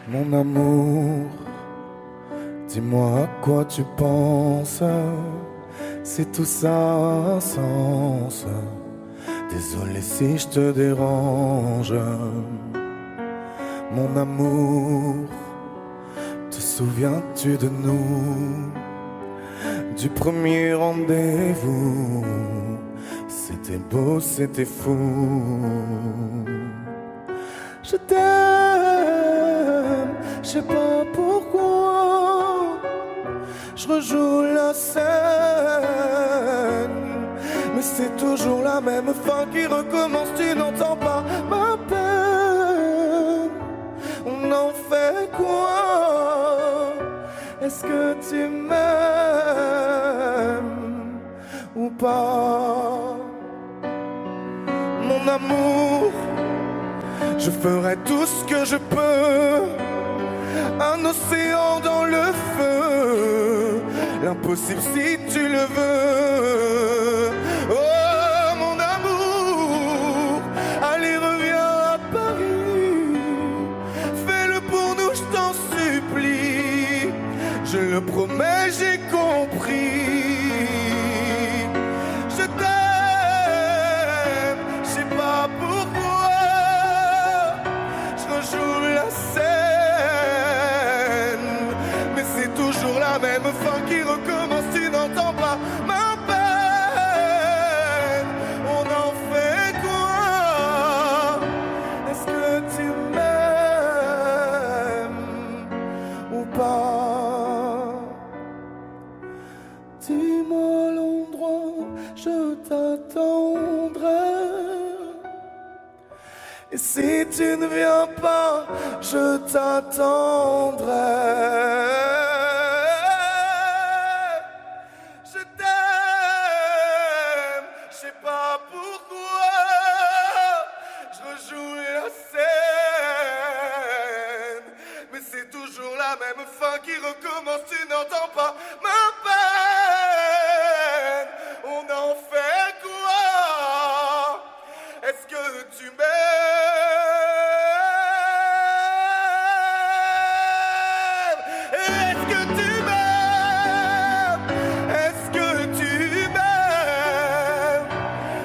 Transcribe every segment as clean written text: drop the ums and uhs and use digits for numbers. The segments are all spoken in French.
Mon amour, dis-moi à quoi tu penses. C'est tout ça un sens. Désolé si je te dérange. Mon amour, te souviens-tu de nous? Du premier rendez-vous, c'était beau, c'était fou. Je t'aime, je sais pas pourquoi. Je rejoue la scène, mais c'est toujours la même fin qui recommence. Tu n'entends pas ma peine. On en fait quoi? Est-ce que tu m'aimes ou pas? Mon amour, je ferai tout ce que je peux. Un océan dans le feu, l'impossible si tu le veux. Oh mon amour, allez reviens à Paris. Fais-le pour nous, je t'en supplie. Je le promets, j'ai compris. Je t'aime, je sais pas pourquoi. Je rejoue la scène, mais c'est toujours la même fin qui recommence. Tu n'entends pas ma peine. On en fait quoi? Est-ce que tu m'aimes ou pas? Dis-moi l'endroit, je t'attendrai. Et si tu ne viens pas, je t'attendrai. Je t'aime, je sais pas pourquoi. Je rejoue la scène, mais c'est toujours la même fin qui recommence. Tu n'entends pas ma peine. On en fait quoi? Est-ce que tu m'aimes? Est-ce que tu m'aimes? Est-ce que tu m'aimes?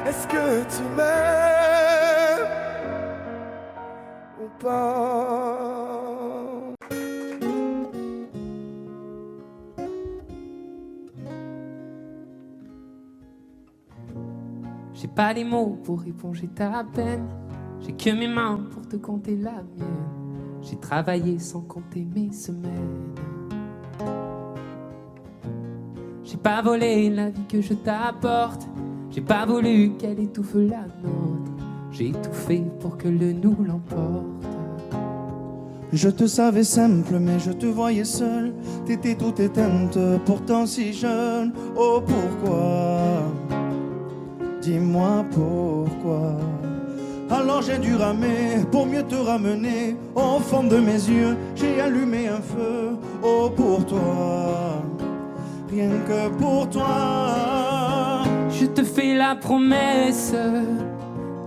Est-ce que tu m'aimes ou pas? J'ai pas les mots pour éponger ta peine. J'ai que mes mains pour te compter la mienne. J'ai travaillé sans compter mes semaines. J'ai pas volé la vie que je t'apporte. J'ai pas voulu qu'elle étouffe la nôtre. J'ai tout fait pour que le nous l'emporte. Je te savais simple, mais je te voyais seule. T'étais toute éteinte, pourtant si jeune. Oh pourquoi? Dis-moi pourquoi. Alors j'ai dû ramer pour mieux te ramener. Au fond de mes yeux, j'ai allumé un feu. Oh pour toi, rien que pour toi. Je te fais la promesse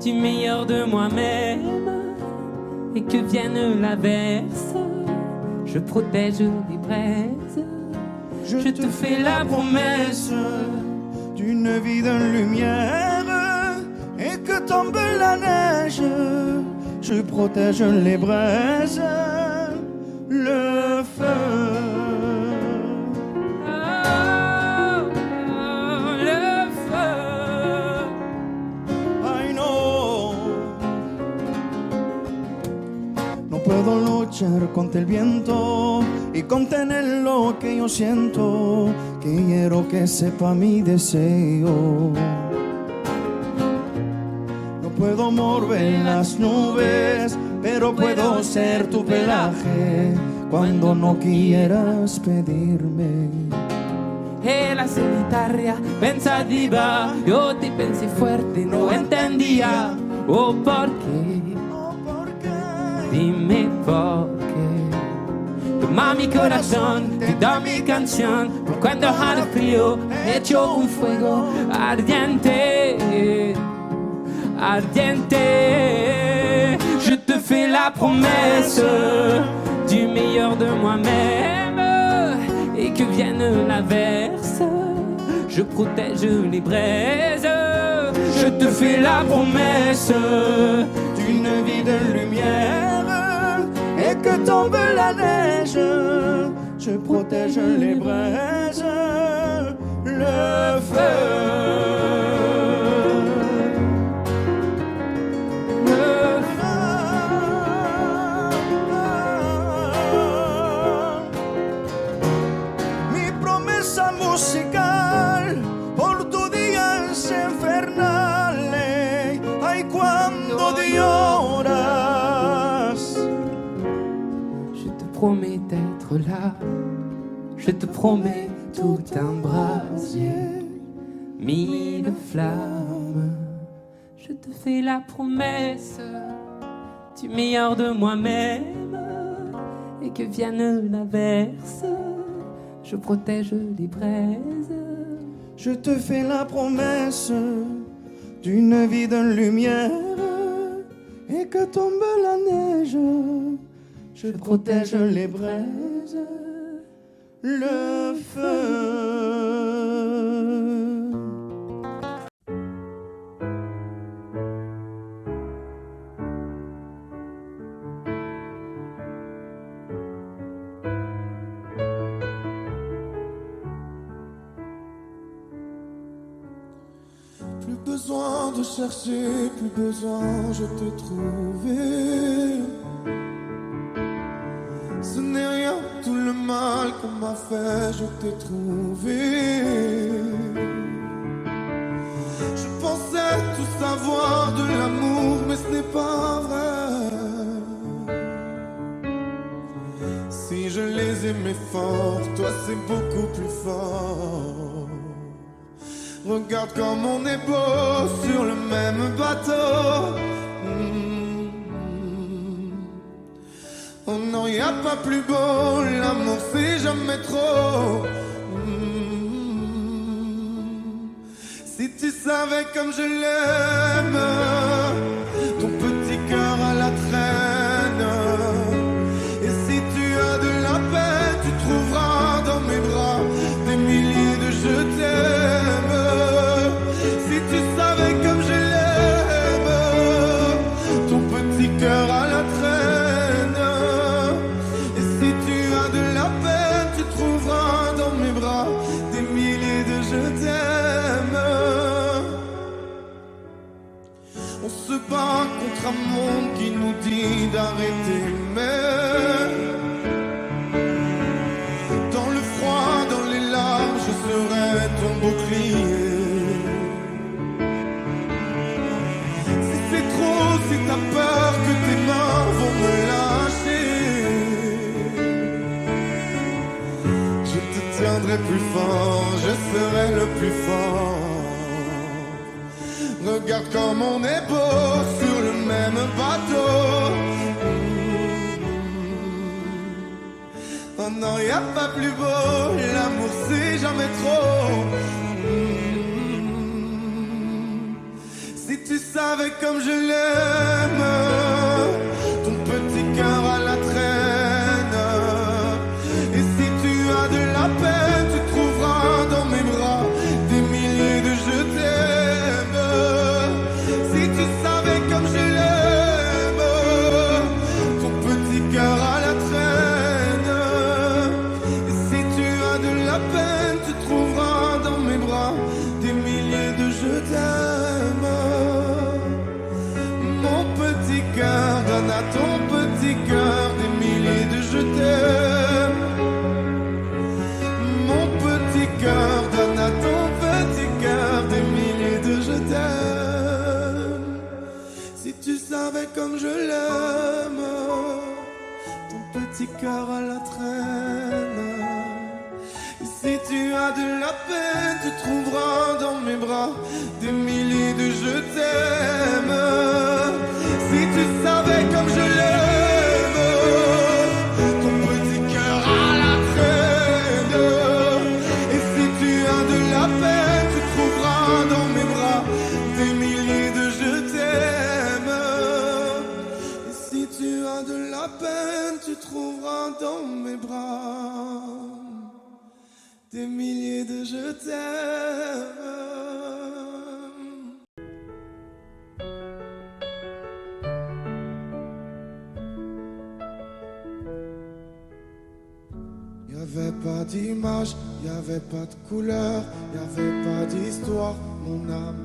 du meilleur de moi-même. Et que vienne l'averse, je protège les braises. Je te fais la promesse d'une vie de lumière. Et que tombe la neige, je protège les braises, le feu. Le feu. I know. No puedo luchar contra el viento y contener lo que yo siento. Quiero que sepa mi deseo. No puedo mover las nubes, pero puedo ser tu pelaje cuando no quieras pedirme. E la solitaria pensativa, yo te pensé fuerte, no entendía. Oh, ¿por qué? Dime por qué. Toma mi corazón, te da mi canción. Por cuando haga frío, echo un fuego ardiente, ardiente. Je te fais la promesse du meilleur de moi-même et que vienne l'averse, je protège les braises. Je te fais la promesse d'une vie de lumière et que tombe la neige. Je protège les braises, le feu. Mi promesa musical por tu días infernales. Ay, cuando lloras. Je te promets d'être là. Je te promets tout un brasier, mille flammes. Je te fais la promesse du meilleur de moi-même et que vienne l'averse, je protège les braises. Je te fais la promesse d'une vie de lumière et que tombe la neige. Je protège les braises, le feu. Plus besoin de chercher, plus besoin, je t'ai trouvé. Ce n'est rien, tout le mal qu'on m'a fait, je t'ai trouvé. Je pensais tout savoir de l'amour, mais ce n'est pas vrai. Si je les aimais fort, toi c'est beaucoup plus fort. Regarde comme on est beau sur le même bateau. Oh non, y a pas plus beau, l'amour c'est jamais trop. Si tu savais comme je l'aime, ton petit cœur à la traîne. Et si tu as de la peine, tu trouveras dans mes bras des milliers de je t'aime. Si tu savais comme je l'aime, ton petit cœur à la traîne. Et si tu as de la peine, tu trouveras dans mes bras des milliers de je t'aime. On se bat contre un monde qui nous dit d'arrêter, mais dans le froid, dans les larmes, je serai ton bouclier. Si c'est trop, si t'as peur que tes mains vont me lâcher, je te tiendrai plus fort, je serai le plus fort. Regarde comme on est beau sur le même bateau. Oh non, y a pas plus beau, l'amour c'est jamais trop. Si tu savais comme je l'aime, ton petit cœur à la traîne. Et si tu as de la peine, tu trouveras dans mes bras des milliers de je t'aime. Si tu savais comme je l'aime, ton petit cœur à la traîne. Et si tu as de la peine, tu trouveras dans mes bras des milliers de je t'aime. Mon petit cœur donne à ton petit cœur des milliers de je t'aime. Mon petit cœur donne à ton petit cœur des milliers de je t'aime. Si tu savais comme je l'aime, ton petit cœur à la traîne. Et si tu as de la peine, tu trouveras dans mes bras des milliers de je t'aime. Si tu savais comme je l'aime, ton petit cœur à la traîne. Et si tu as de la peine, tu trouveras dans mes bras des milliers de je t'aime. Et si tu as de la peine, tu trouveras dans mes bras des milliers de je t'aime. Y'avait pas d'image, y'avait pas de couleur, y'avait pas d'histoire, mon âme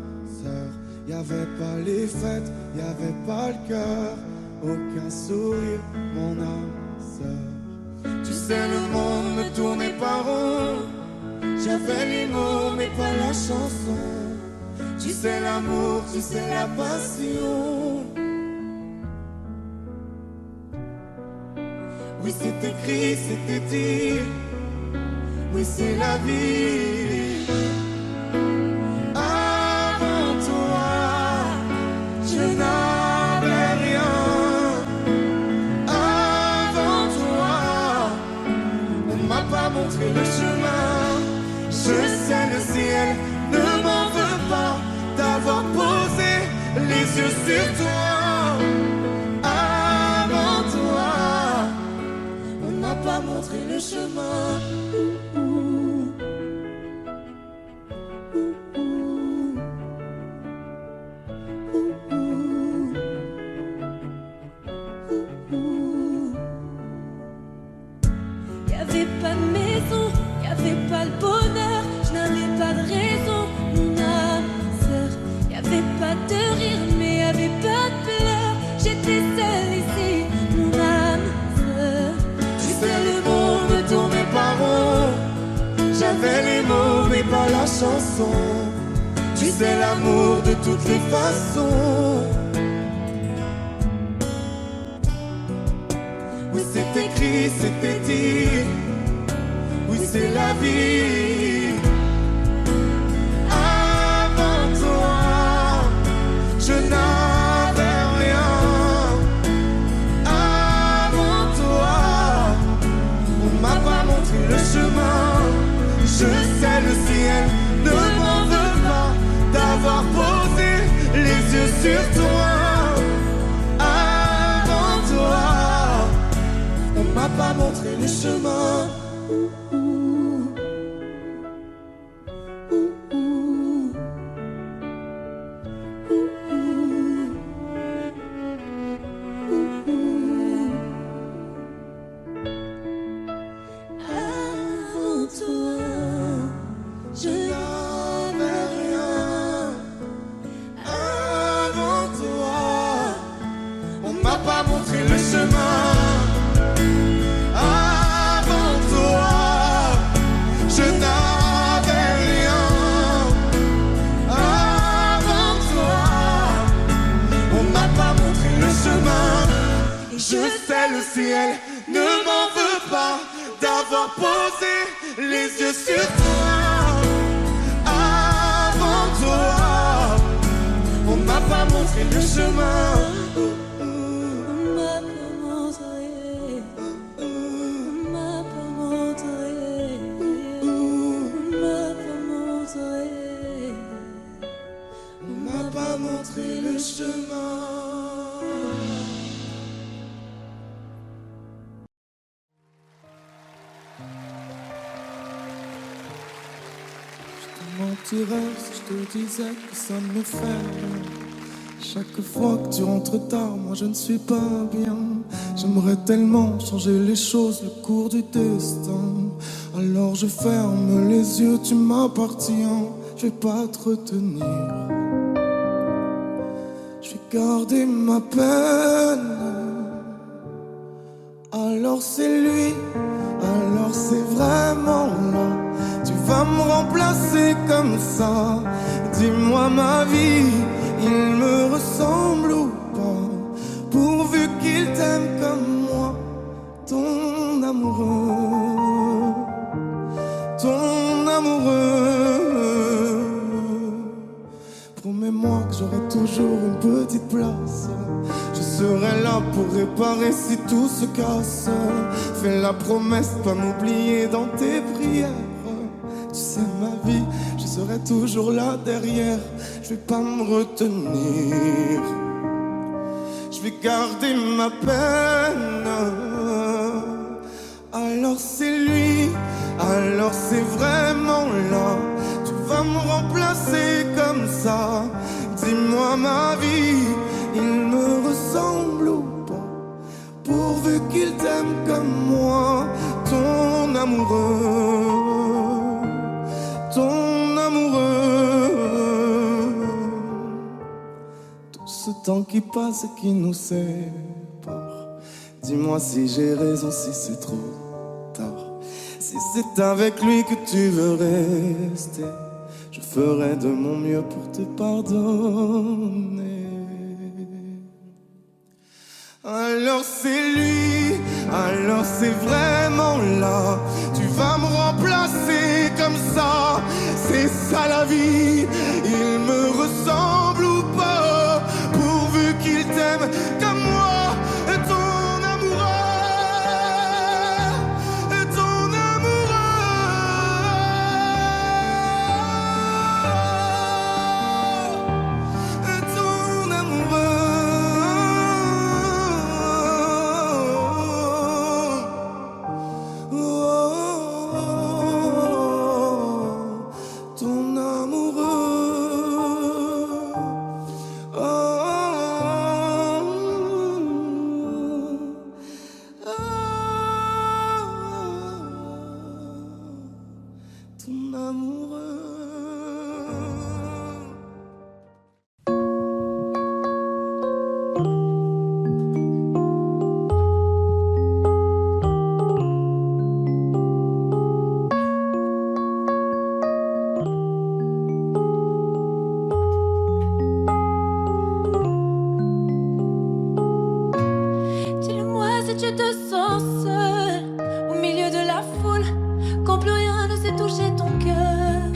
sœur. Y'avait pas les fêtes, y'avait pas le cœur, aucun sourire, mon âme sœur. Tu sais, le monde ne tournait pas rond, j'avais les mots mais pas la chanson. Tu sais l'amour, tu sais la passion. Oui, c'est écrit, c'était dit. Oui, c'est la vie. Avant toi, je n'avais rien. Avant toi, on m'a pas montré le chemin. Je sais, le ciel ne m'en veut pas d'avoir posé les yeux sur toi. Avant toi, pas montrer le chemin. Y'avait pas de maison, y'avait pas le bonheur, je n'avais pas de raison, mon âme sœur. Y'avait pas de rire, mais y'avait pas de pleurs. J'étais seule ici, mon âme sœur. Le monde ne tournait pas rond, j'avais les mots mais pas la chanson. Tu sais l'amour de toutes les façons. Oui, c'est écrit, c'était dit. Oui, c'est la vie. Avant toi, je n'avais rien. Avant toi, on m'a pas montré le chemin. Je sais, le ciel ne m'en veut pas d'avoir posé les yeux sur toi. Avant toi, on m'a pas montré le chemin. Je sais, le ciel ne m'en veut pas d'avoir posé les yeux sur toi. Avant toi, on m'a pas montré le chemin. On m'a pas montré, on m'a pas montré, on m'a pas montré, on m'a pas montré le chemin. Mentirais si je te disais que ça me fait rien. Chaque fois que tu rentres tard, moi je ne suis pas bien. J'aimerais tellement changer les choses, le cours du destin. Alors je ferme les yeux, tu m'appartiens. Je vais pas te retenir, je vais garder ma peine. Alors c'est lui, alors c'est vraiment là. Tu vas me remplacer comme ça. Dis-moi ma vie, il me ressemble ou pas? Pourvu qu'il t'aime comme moi, ton amoureux, ton amoureux. Promets-moi que j'aurai toujours une petite place. Je serai là pour réparer si tout se casse. Fais la promesse de pas m'oublier dans tes prières. Tu sais ma vie, je serai toujours là derrière. Je vais pas me retenir, je vais garder ma peine. Alors c'est lui, alors c'est vraiment là. Tu vas me remplacer comme ça. Dis-moi ma vie, il me ressemble ou pas? Pourvu qu'il t'aime comme moi, ton amoureux, ton amoureux. Tout ce temps qui passe et qui nous sépare, dis-moi si j'ai raison, si c'est trop tard. Si c'est avec lui que tu veux rester, je ferai de mon mieux pour te pardonner. Alors c'est lui, alors c'est vraiment là. Tu vas me remplacer comme ça, c'est ça la vie. Il me ressemble ou pas, pourvu qu'il t'aime comme moi. Ton amoureux, ton amoureux, ton amoureux. Dis-le-moi si tu te sens seul au milieu de la foule, quand plus rien ne sait toucher ton cœur.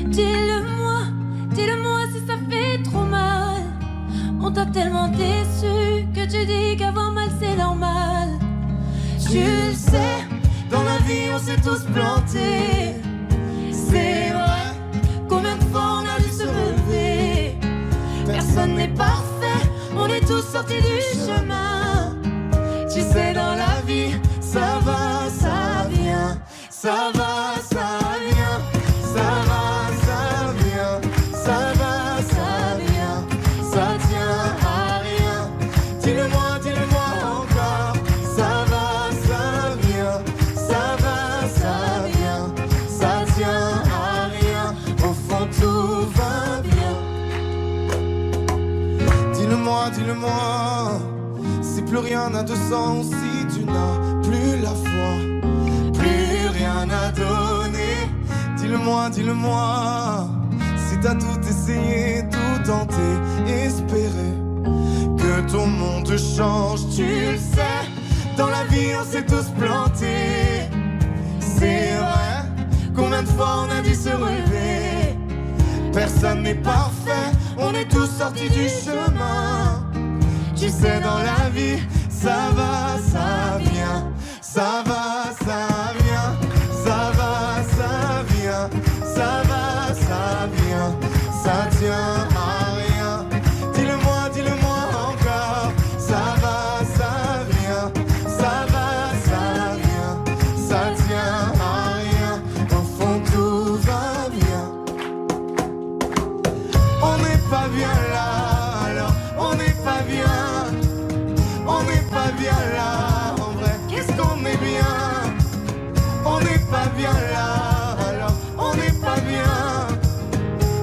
Dis-le-moi, dis-le-moi si ça fait trop mal. On t'a tellement déçu que tu dis qu'avoir mal c'est normal. Tu le sais, Dans la vie on s'est tous plantés, c'est vrai. combien de fois on a dû se relever. Personne n'est parfait, on est tous sortis du chemin. Tu sais dans la vie, ça va, ça vient. Ça va, ça vient. Ça va, ça vient. Ça va, ça vient. Ça tient à rien. Dis-le-moi, dis-le-moi encore. Ça va, ça vient. Ça va, ça vient. Ça tient à rien. Au fond tout va bien. Dis-le-moi, dis-le-moi. Si plus rien n'a de sens, si tu n'as plus la foi, plus rien à donner. Dis-le-moi, dis-le-moi. Si t'as tout essayé, tout tenté, espéré que ton monde change, tu le sais. Dans la vie on s'est tous plantés, c'est vrai. Combien de fois on a dû se relever. Personne n'est parfait, on est tous sortis du chemin. Tu sais dans la vie, ça va, ça vient. Ça va, ça vient. Ça va, ça vient. Ça va, ça vient. Ça tient à rien. Dis-le-moi, dis-le-moi encore. Ça va, ça vient. Ça va, ça vient. Ça tient à rien. Au fond tout va bien. On n'est pas bien là, alors on n'est pas bien. On n'est pas bien là, en vrai, qu'est-ce qu'on est bien. On n'est pas bien là, alors on n'est pas bien.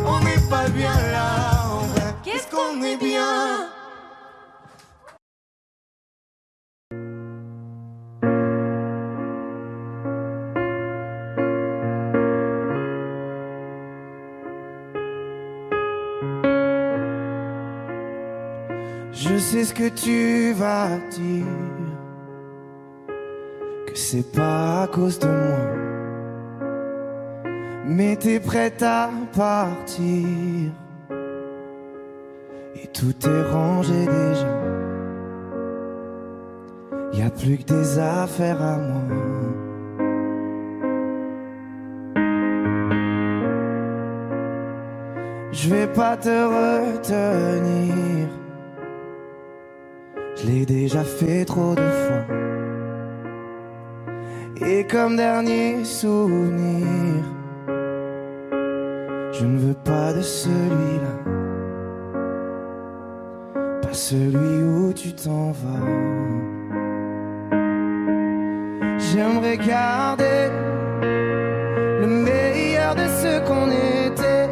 On n'est pas bien là, en vrai, qu'est-ce qu'on est bien. Je sais ce que tu vas dire, que c'est pas à cause de moi, mais t'es prête à partir et tout est rangé déjà. Y a plus que des affaires à moi. Je vais pas te retenir, Je l'ai déjà fait trop de fois. Et comme dernier souvenir, je ne veux pas de celui-là, pas celui où tu t'en vas. J'aimerais garder le meilleur de ce qu'on était.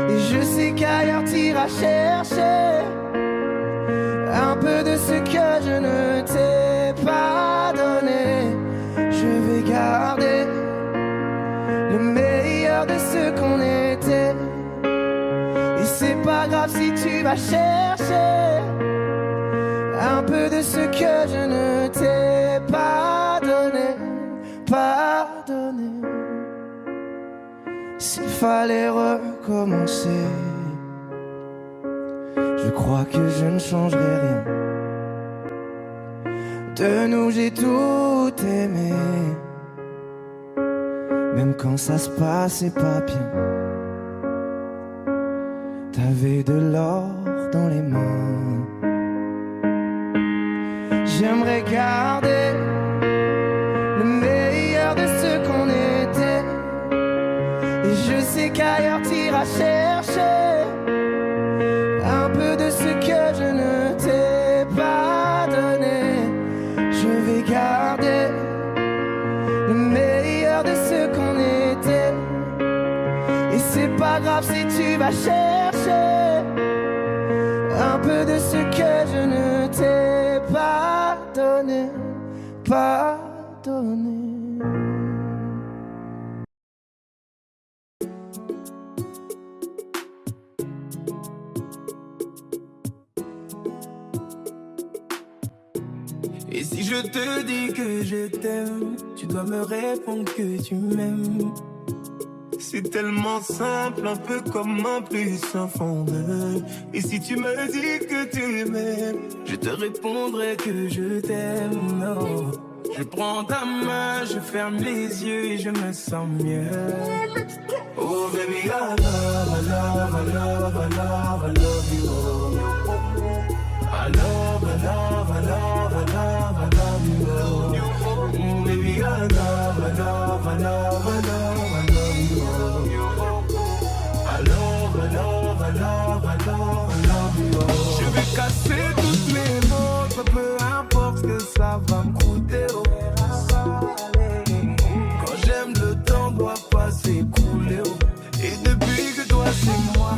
Et je sais qu'ailleurs t'iras chercher un peu de ce que je ne t'ai pas donné. Je vais garder le meilleur de ce qu'on était. Et c'est pas grave si tu vas chercher un peu de ce que je ne t'ai pas donné, pas donné. S'il fallait recommencer, je crois que je ne changerai rien. De nous j'ai tout aimé, même quand ça se passait pas bien. T'avais de l'or dans les mains. J'aimerais garder le meilleur de ce qu'on était. Et je sais qu'ailleurs t'iras chercher un peu de ce que je ne t'ai pas donné. Je vais garder le meilleur de ce qu'on était. Et c'est pas grave si tu vas chercher un peu de ce que je ne t'ai pas donné, pas donné. Et si je te dis que je t'aime, tu dois me répondre que tu m'aimes. C'est tellement simple, un peu comme un plus un fondeur. Et si tu me dis que tu m'aimes, je te répondrai que je t'aime. Non, je prends ta main, je ferme les yeux et je me sens mieux. Oh baby, I love, I love, I love, I love, I love you. I love, I love, I love, I love, I love you. Oh baby, I love, I love, I love, I love, I love you. I love, I love, I love, I love, I love you. Je vais casser toutes mes montres, peu importe ce que ça va me coûter. Quand j'aime, le temps doit pas s'écouler. Et depuis que toi c'est moi,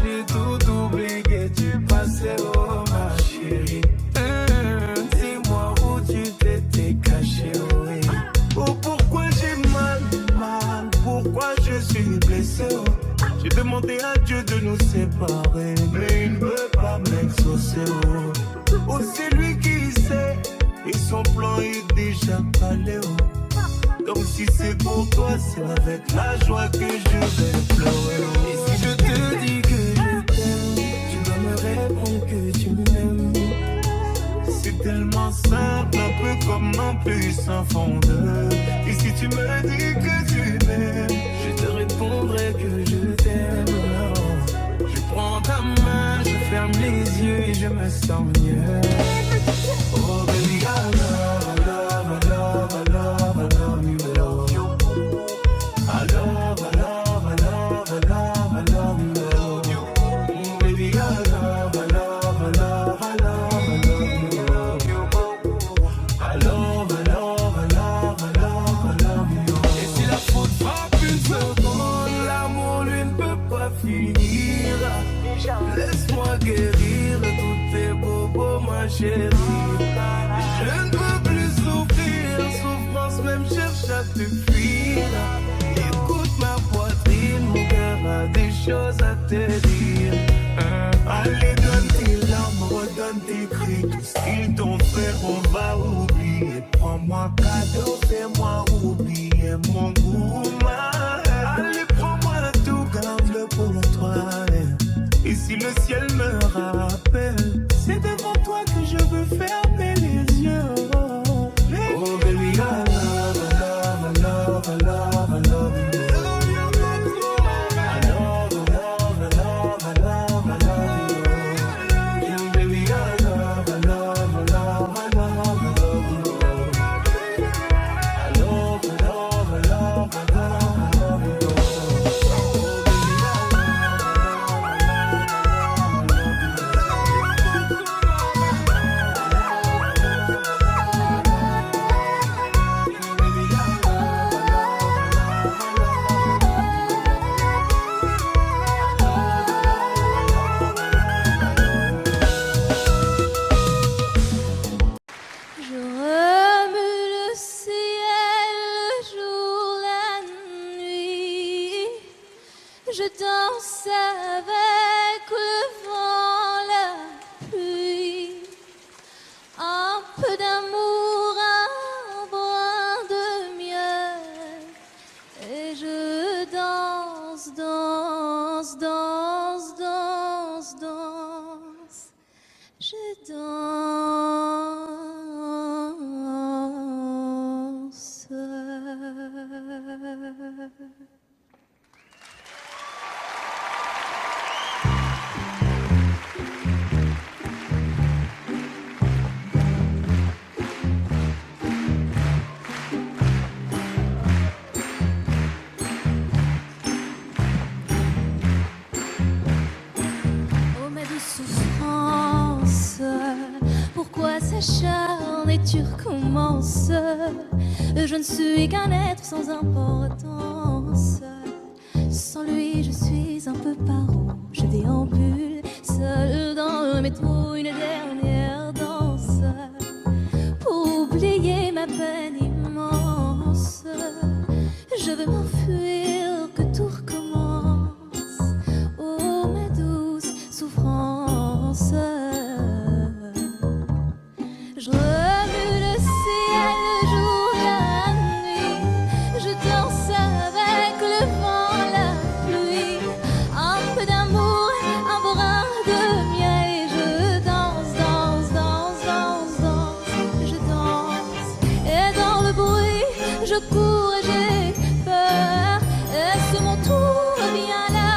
j'ai tout oublié, tu passais, oh ma chérie. Dis-moi où tu t'étais caché, oui. Oh pourquoi j'ai mal, pourquoi je suis blessé, oh. J'ai demandé à Dieu de nous séparer, mais il ne veut pas m'exaucer, oh. Oh c'est lui qui sait, et son plan est déjà calé, oh. Donc si c'est pour toi, c'est avec la joie que je vais pleurer. Et si je te dis que je t'aime, tu dois me répondre que tu m'aimes. C'est tellement simple, un peu comme un puissant fondeur. Et si tu me dis que tu m'aimes, je te répondrai que je t'aime. Je prends ta main, je ferme les yeux et je me sens mieux. Oh baby, I love, I love, I love, I love, I love you. I love, I love, I love, I love, I love you. Oh baby, I love, I love, I love, I love, I love you. I love, I love, I love, I love, I love you. Et si la faute frappe une seconde, l'amour lui ne peut pas finir. Laisse-moi guérir de tous tes bobos, ma chérie. Je ne peux plus souffrir, souffrance même cherche à te fuir. Écoute ma poitrine, mon cœur a des choses à te dire. Allez, donne tes larmes, redonne tes cris. Tout ce qu'ils t'ont fait, on va oublier. Prends-moi cadeau, fais-moi oublier mon goût. Allez, prends-moi tout, garde-le pour toi. Et si le ciel me rappelle, c'est devant toi que je veux fermer les yeux. Oh baby, I love, I love, I love, I love, I love you. I love, I love, I love, I love, I love you. Baby, I love, I love. peu d'amour, un brin de miel. Et je danse, danse, danse, danse, danse. Je danse. Oh ma douce souffrance, pourquoi s'acharne et tu recommences? Je ne suis qu'un être sans importance. Sans lui je suis un peu paro. Je déambule seul dans le métro, une dernière danse pour oublier ma peine immense. Je veux m'enfuir, que tout recommence. Oh ma douce souffrance. Je remue le ciel, le jour, la nuit. Je danse avec le vent, la pluie. Un peu d'amour, un brin de miel. Et je danse, danse, danse, danse, danse. Je danse. Et dans le bruit, je cours et j'ai peur. Est-ce mon tour? Viens là,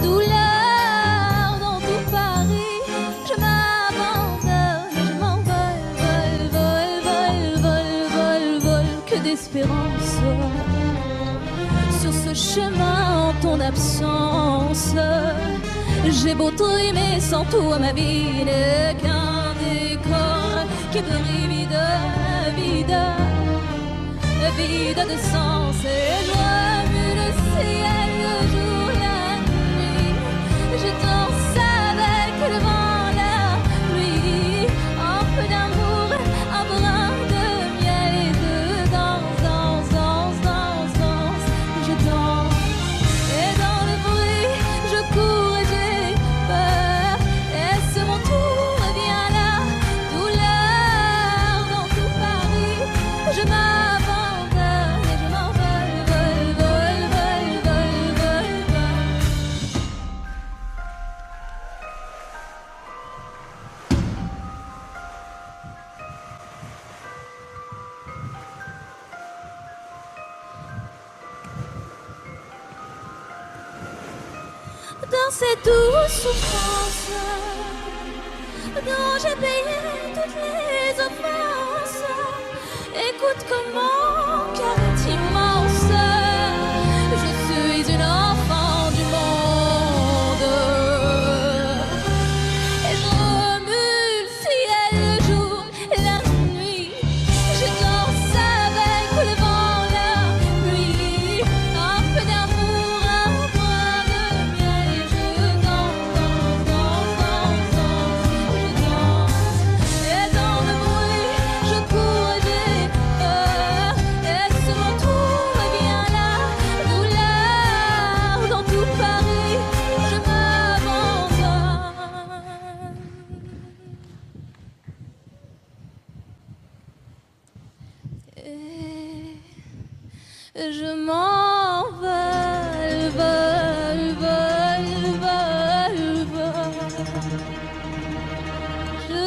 douleur dans tout Paris. Je m'abandonne et je m'envole, vol, vol, vol, vol, vol, vol. Que d'espérance sur ce chemin en ton absence. J'ai beau trimer sans toi, ma vie n'est qu'un décor qui brille vide, vide, vide de sens. Et je remue le ciel, le jour, la nuit. Je danse avec le vent, la pluie. Un peu d'amour, un brin de miel. Et je danse, danse, danse, danse, danse. Je danse. Et dans le bruit, je cours et j'ai peur. Est-ce mon tour? Viens là, douleur dans tout Paris. Je m'abandonne et je m'envole, vol, vol, vol, vol, vol, vol. Dans cette douce souffrance dont j'ai payé toutes les offenses, écoute comment mon cœur est immense. Je suis une enfant du monde. Et je remue le ciel, le jour, la nuit. Je danse avec le vent, la pluie. Un peu d'amour, un brin de miel. Et je danse, danse, danse, danse, danse. Je danse. Et dans le bruit, je cours et j'ai peur. Est-ce mon tour? Viens là, douleur dans tout Paris. Je m'abandonne. Et je m'envole, vol, vol, vol, vol. Je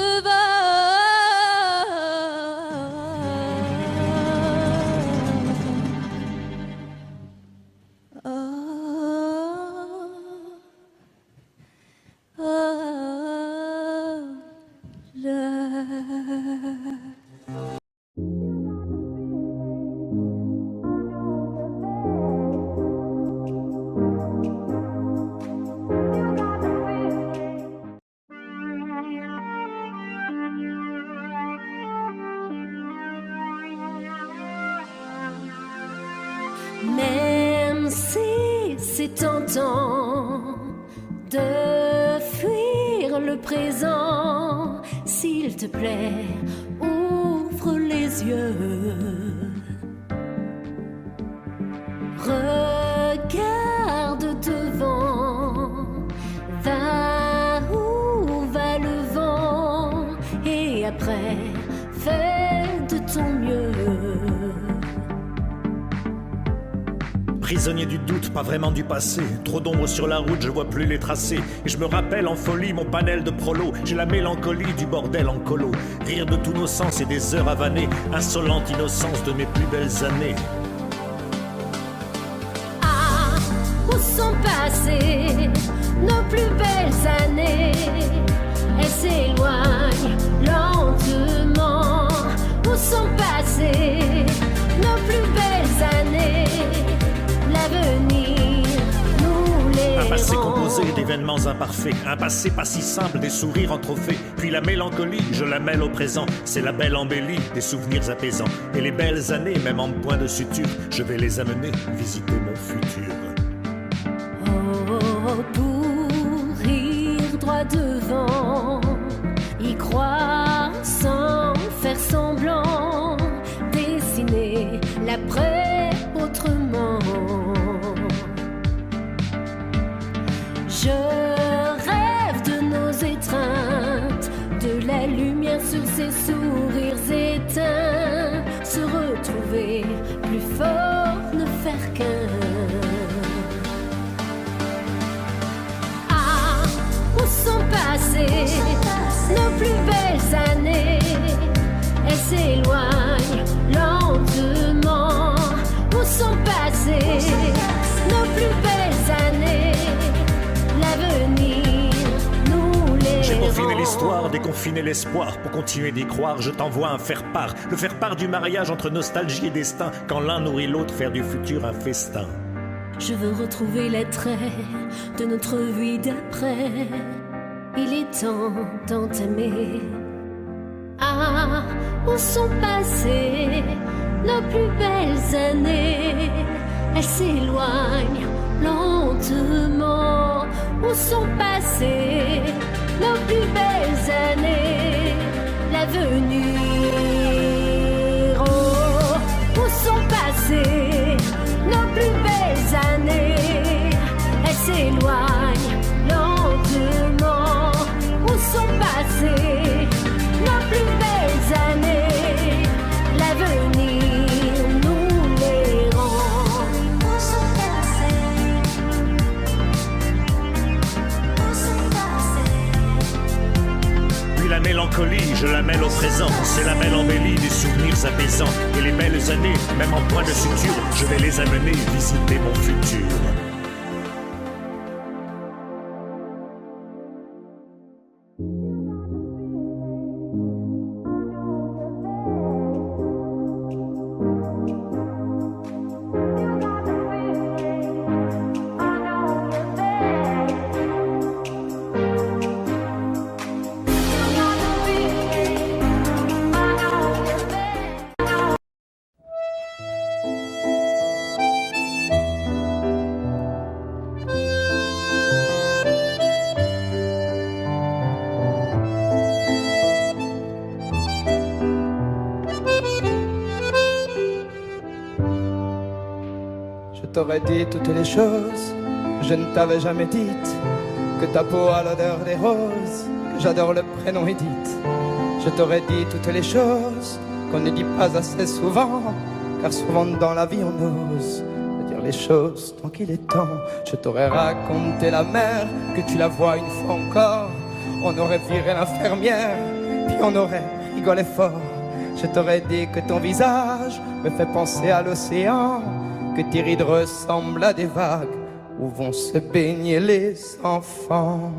Même si c'est tentant de fuir le présent, s'il te plaît, ouvre les yeux. Regarde devant, va où va le vent, et après fais de ton mieux. Prisonnier du doute, pas vraiment du passé. Trop d'ombre sur la route, je vois plus les tracés. Et je me rappelle en folie mon panel de prolo. J'ai la mélancolie du bordel en colo. Rire de tous nos sens et des heures avanées. Insolente innocence de mes plus belles années. Ah, où sont passées nos plus belles années? Elles s'éloignent lentement. Où sont passées nos plus belles années? L'avenir nous les Un passé rend. composé d'événements imparfaits. Un passé pas si simple, des sourires en trophée. Puis la mélancolie, je la mêle au présent. C'est la belle embellie des souvenirs apaisants. Et les belles années, même en point de suture, je vais les amener visiter mon futur. Oh, pour rire droit devant, y croire sans faire semblant, dessiner l'après autrement. Je rêve de nos étreintes, de la lumière sur ces sourires éteints, se retrouver plus fort, ne faire qu'un. Ah, où sont passées nos plus belles années? Elles s'éloignent lentement. Où sont passées nos plus belles années? L'avenir nous les J'ai confiné rend. l'histoire, déconfiné l'espoir. Pour continuer d'y croire, je t'envoie un faire-part. Le faire-part du mariage entre nostalgie et destin. Quand l'un nourrit l'autre, faire du futur un festin. Je veux retrouver les traits de notre vie d'après. Il est temps d'entamer. Ah, où sont passées nos plus belles années? Elles s'éloignent lentement. Où sont passées nos plus belles années? L'avenir, oh, où sont passées nos plus belles années? Elles s'éloignent lentement. Où sont passées nos plus belles années? L'avenir nous les rend. Où sont passées? Où sont passées? Puis la mélancolie, je la mêle au présent. C'est la belle embellie des souvenirs apaisants. Et les belles années, même en point de suture, je vais les amener visiter mon futur. Je t'aurais dit toutes les choses que je ne t'avais jamais dites, que ta peau a l'odeur des roses, que j'adore le prénom Edith. Je t'aurais dit toutes les choses qu'on ne dit pas assez souvent, car souvent dans la vie on ose dire les choses tant qu'il est temps. Je t'aurais raconté la mer, que tu la vois une fois encore. On aurait viré l'infirmière, puis on aurait rigolé fort. Je t'aurais dit que ton visage me fait penser à l'océan, que tes rides ressemblent à des vagues où vont se baigner les enfants.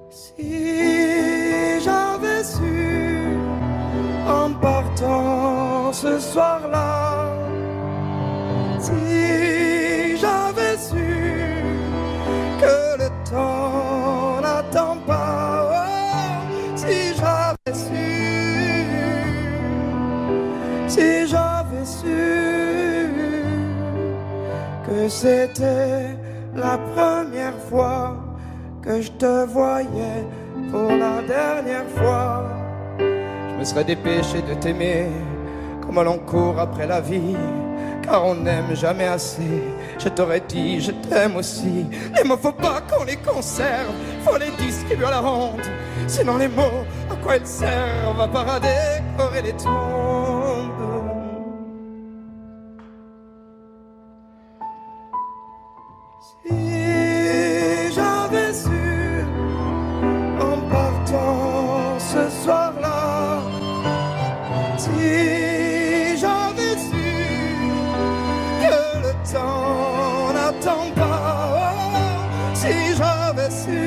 Si j'avais su en partant ce soir-là, si j'avais su que le temps n'attend pas, oh, si j'avais su, si j'avais su que c'était la première fois que je te voyais pour la dernière fois, je me serais dépêché de t'aimer comme l'on court après la vie, car on n'aime jamais assez. Je t'aurais dit je t'aime aussi. Les mots faut pas qu'on les conserve, faut les distribuer à la ronde, sinon les mots à quoi ils servent à part à décorer les tombes. Si j'avais su en partant ce soir-là, si j'avais su que le temps n'attend pas, si j'avais su,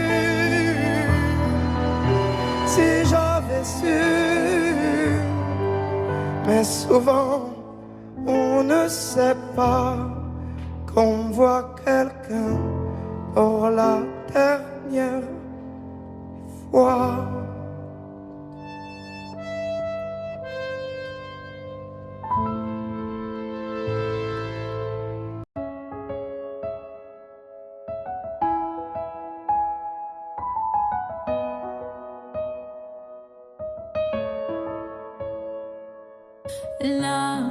si j'avais su. Mais souvent on ne sait pas qu'on voit quelqu'un pour la dernière fois. Là,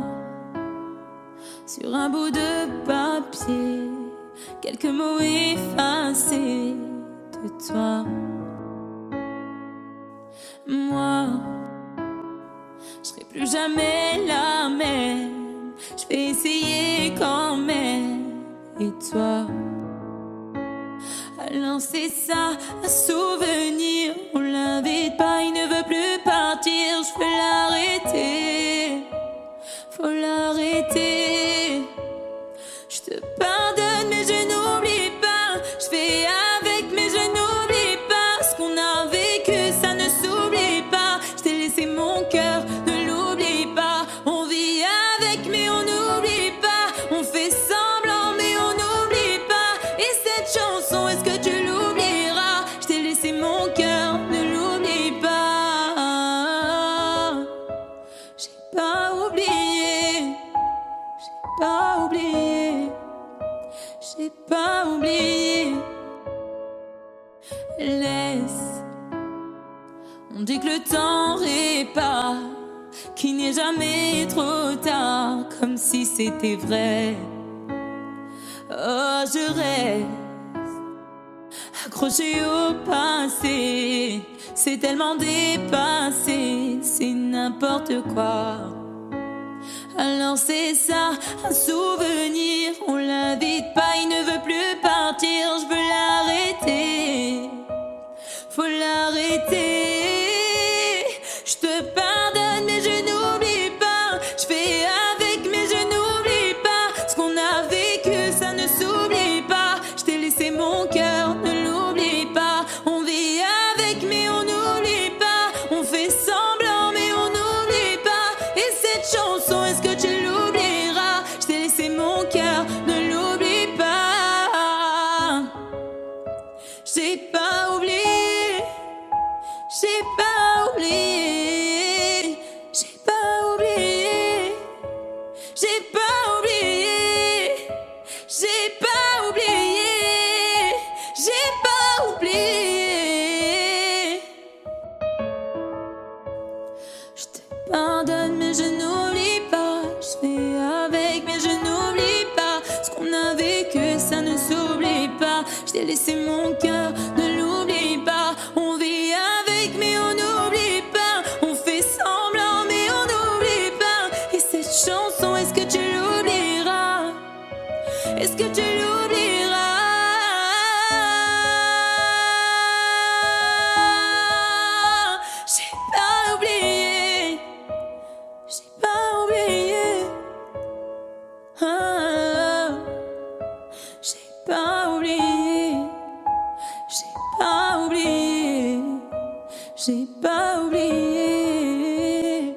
sur un bout de papier, quelques mots effacés de toi. Moi, je serai plus jamais la même. Je vais essayer quand même. Et toi, alors c'est ça, un souvenir. On l'invite pas, il ne veut plus partir. Je peux l'arrêter. Faut l'arrêter. Je te pardonne mais je n'oublie pas. Je fais avec mais je n'oublie pas. Ce qu'on a vécu ça ne s'oublie pas. Je t'ai laissé mon cœur, ne l'oublie pas. On vit avec mais on n'oublie pas. On fait semblant mais on n'oublie pas. Et cette chanson, est-ce que tu l'oublieras? Je t'ai laissé mon cœur, ne l'oublie pas. J'ai pas oublié. Pas oublié, j'ai pas oublié. Laisse, on dit que le temps répare, qu'il n'est jamais trop tard, comme si c'était vrai. Oh, je reste accroché au passé, c'est tellement dépassé, c'est n'importe quoi. Alors c'est ça, un souvenir. On l'invite pas, il ne veut plus partir. Je veux l'arrêter, faut l'arrêter. Je te pardonne mais je n'oublie pas. Je fais avec mais je n'oublie pas. Ce qu'on a vécu ça ne s'oublie pas. Je t'ai laissé mon cœur, ne l'oublie pas. On vit avec mais on n'oublie pas. On fait semblant mais on n'oublie pas. Et cette chanson, est-ce que tu l'oublieras? Je t'ai laissé mon cœur, ne l'oublie pas. J'ai pas oublié, j'ai pas oublié, j'ai pas oublié, j'ai pas oublié, j'ai pas oublié, j'ai pas oublié. Je te pardonne mais je n'oublie pas. Je fais avec mais je n'oublie pas. Ce qu'on a vécu ça ne s'oublie pas. Je t'ai laissé mon cœur, ne l'oublie pas. On vit avec mais on n'oublie pas. On fait semblant mais on n'oublie pas. Et cette chanson, est-ce que tu l'oublieras? Est-ce que tu l'oublieras? J'ai pas oublié. J'ai pas oublié. Ah, j'ai pas oublié. J'ai pas oublié. J'ai pas oublié.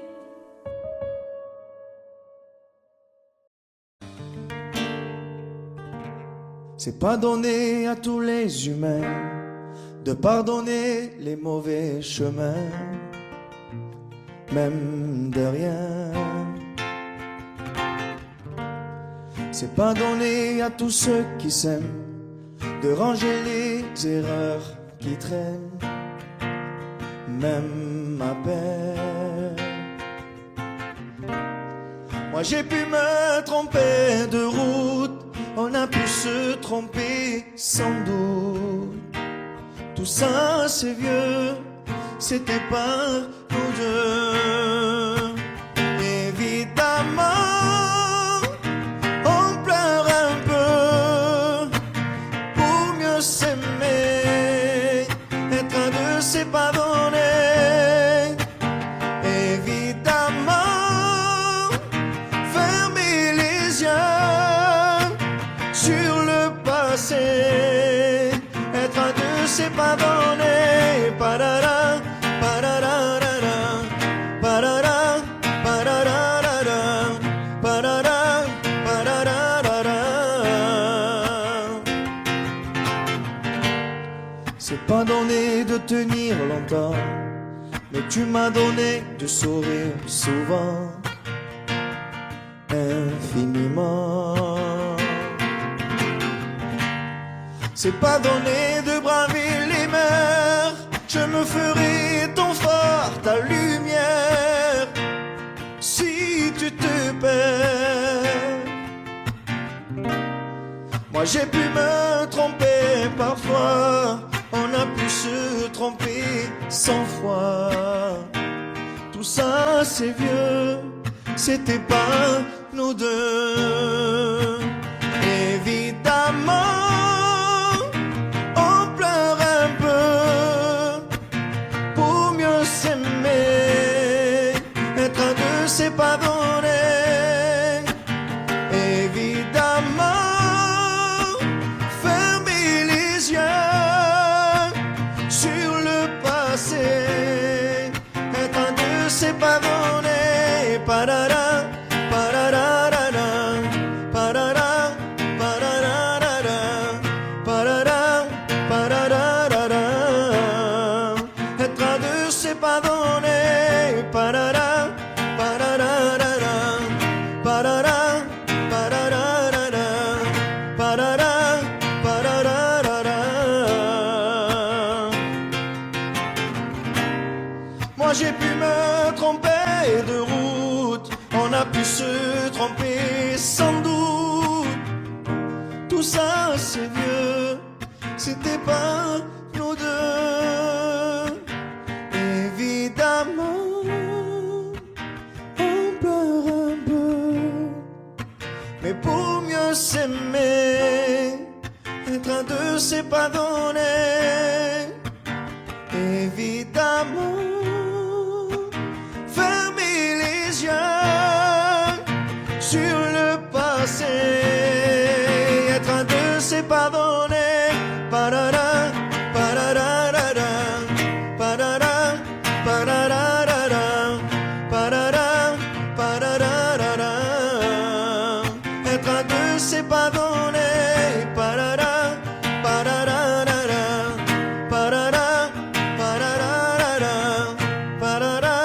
C'est pas donné à tous les humains de pardonner les mauvais chemins, même de rien. C'est pas donné à tous ceux qui s'aiment de ranger les erreurs qui traînent, même à peine. Moi j'ai pu me tromper de route, on a pu se tromper sans doute. Tout ça c'est vieux, c'était pas nous deux. Évidemment, on pleure un peu pour mieux s'aimer. Être à deux, c'est pas donné. Évidemment, fermer les yeux sur le passé. Être à deux, c'est pas donné. Parara, pararara, parara, pararara, parara, pararara. C'est pas donné de tenir longtemps, mais tu m'as donné de sourire souvent, infiniment. C'est pas donné de braver les mers, je me ferai ton phare, ta lumière, si tu te perds. Moi j'ai pu me tromper parfois, on a pu se tromper 100 fois. Tout ça c'est vieux, c'était pas nous deux. Évidemment, on pleure un peu pour mieux s'aimer. Être à deux, c'est pas donné. Évidemment, fermer les yeux sur le passé. Être à deux, c'est pas donné. Parara, pararara, parara, pararara, parara, pararara. Être à deux, c'est pas donné. Parara, pararara, parara, pararara, parara, pararara. Moi j'ai pu me tromper de route, on a pu se tromper sans doute. Tout ça c'est vieux, c'était pas nous deux. Évidemment, on pleure un peu, mais pour mieux s'aimer, être à deux, c'est pas donné. Évidemment, fermer les yeux sur le passé. Être à deux, c'est pas donné. Parara, pararara, parara, pararara, parara, pararara. Être à deux, c'est pas donné. Parara, pararara, parara, pararara, parara,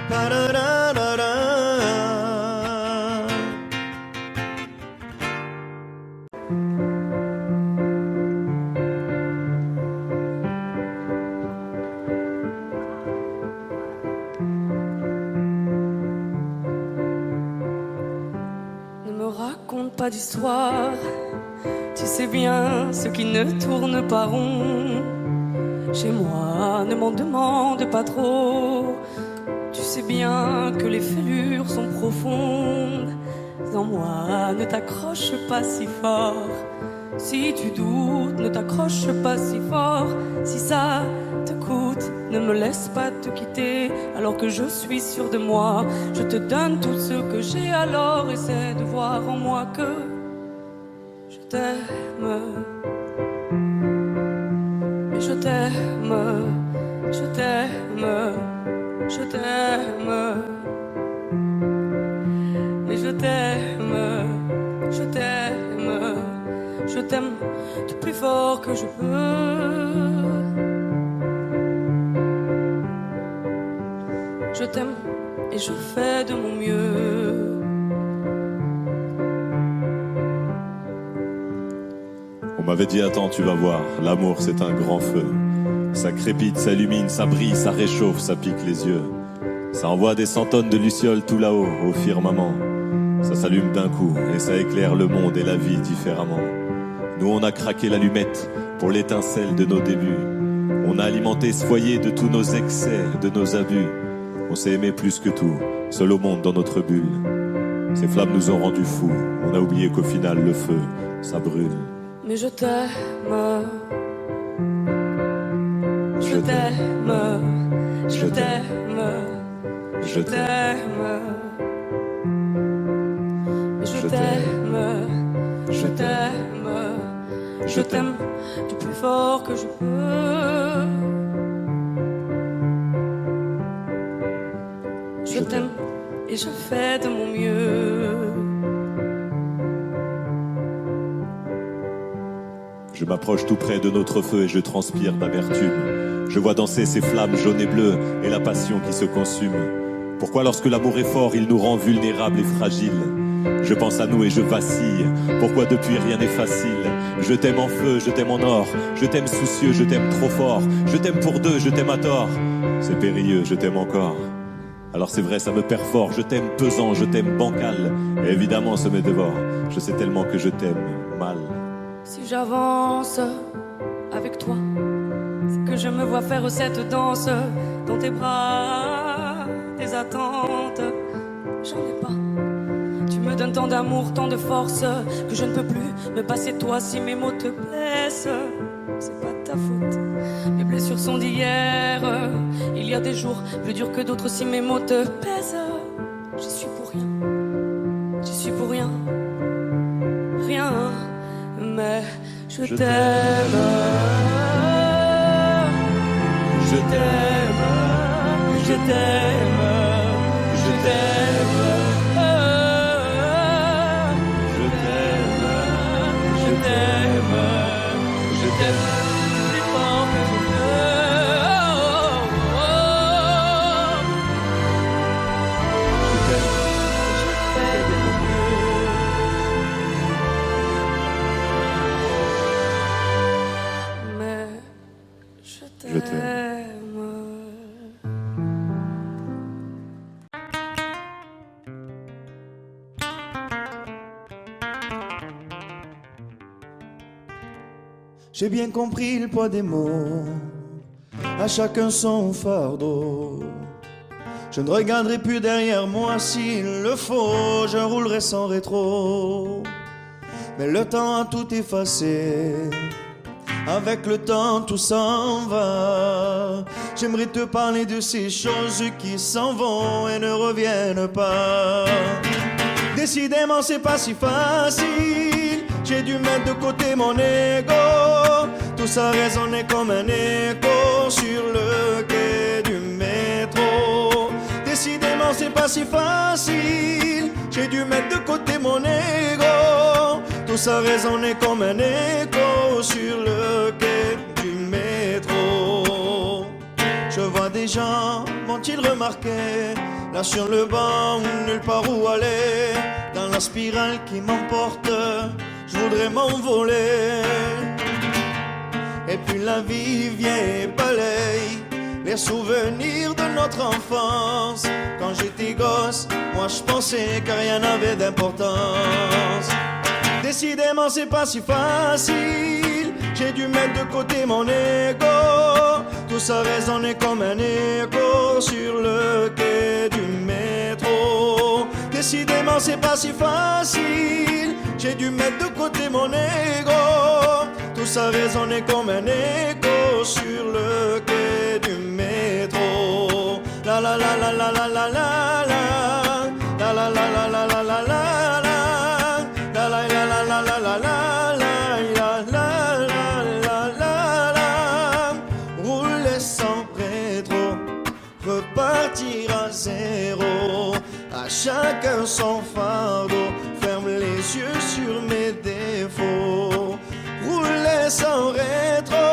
pararara. Ne me raconte pas d'histoire, tu sais bien ce qui ne tourne pas rond. Chez moi, ne m'en demande pas trop, tu sais bien que les fêlures sont profondes. En moi, ne t'accroche pas si fort. Si tu doutes, ne t'accroche pas si fort. Si ça te coûte, ne me laisse pas te quitter alors que je suis sûr de moi. Je te donne tout ce que j'ai, alors essaie de voir en moi que je t'aime. Mais je t'aime, je t'aime, je t'aime. Mais je t'aime, je t'aime, je t'aime du plus fort que je peux. Je t'aime et je fais de mon mieux. On m'avait dit attends, tu vas voir, l'amour c'est un grand feu. Ça crépite, ça illumine, ça brille, ça réchauffe, ça pique les yeux. Ça envoie des 100 tonnes de lucioles tout là-haut, au firmament. Ça s'allume d'un coup et ça éclaire le monde et la vie différemment. Nous on a craqué l'allumette pour l'étincelle de nos débuts. On a alimenté ce foyer de tous nos excès, de nos abus. On s'est aimé plus que tout, seul au monde dans notre bulle. Ces flammes nous ont rendus fous. On a oublié qu'au final, le feu, ça brûle. Mais je t'aime. Je t'aime. Je t'aime. Je t'aime. Je t'aime. Je t'aime. Je t'aime du plus fort que je peux. Je t'aime et je fais de mon mieux. Je m'approche tout près de notre feu et je transpire d'amertume. Je vois danser ces flammes jaunes et bleues et la passion qui se consume. Pourquoi lorsque l'amour est fort, il nous rend vulnérables et fragiles? Je pense à nous et je vacille. Pourquoi depuis rien n'est facile? Je t'aime en feu, je t'aime en or. Je t'aime soucieux, je t'aime trop fort. Je t'aime pour deux, je t'aime à tort. C'est périlleux, je t'aime encore. Alors c'est vrai, ça me perfore. Je t'aime pesant, je t'aime bancal. Et évidemment, ça me dévore. Je sais tellement que je t'aime mal. Si j'avance avec toi, c'est que je me vois faire cette danse dans tes bras, tes attentes. J'en ai pas. Tu me donnes tant d'amour, tant de force que je ne peux plus me passer de toi si mes mots te blessent. C'est pas de ta faute. Mes blessures sont d'hier. Il y a des jours plus durs que d'autres si mes mots te pèsent. J'y suis pour rien. J'y suis pour rien. Rien. Mais je t'aime. Je t'aime. Je t'aime. Je t'aime. Je t'aime plus fort que je peux. Je fais de mon mieux. Mais je t'aime. J'ai bien compris le poids des mots, à chacun son fardeau. Je ne regarderai plus derrière moi s'il le faut, je roulerai sans rétro. Mais le temps a tout effacé, avec le temps tout s'en va. J'aimerais te parler de ces choses qui s'en vont et ne reviennent pas. Décidément c'est pas si facile, j'ai dû mettre de côté mon ego. Tout ça résonnait comme un écho sur le quai du métro. Décidément c'est pas si facile, j'ai dû mettre de côté mon ego. Tout ça résonnait comme un écho sur le quai du métro. Je vois des gens, m'ont-ils remarqué, là sur le banc, nulle part où aller. Dans la spirale qui m'emporte, je voudrais m'envoler. Et puis la vie vient et balaye les souvenirs de notre enfance. Quand j'étais gosse, moi je pensais que rien n'avait d'importance. Décidément c'est pas si facile, j'ai dû mettre de côté mon ego. Tout ça résonnait comme un écho sur le quai du métro. Décidément c'est pas si facile, j'ai dû mettre de côté mon ego. Tout ça résonnait comme un écho sur le quai du métro. La la la la la la la la la. La la la la la la la la la. La la la la la la la la. Rouler sans rétro, repartir à zéro. À chacun son fardeau, ferme les yeux sur mes défauts. Rouler sans rétro,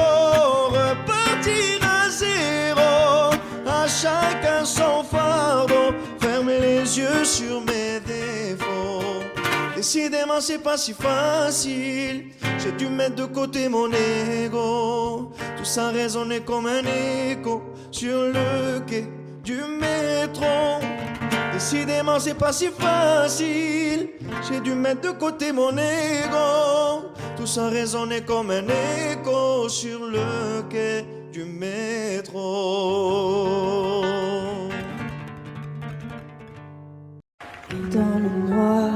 repartir à zéro. À chacun son fardeau, ferme les yeux sur mes défauts. Décidément c'est pas si facile, j'ai dû mettre de côté mon ego. Tout ça résonnait comme un écho sur le quai du métro. Décidément c'est pas si facile, j'ai dû mettre de côté mon ego. Tout ça résonnait comme un écho sur le quai du métro. Dans le noir,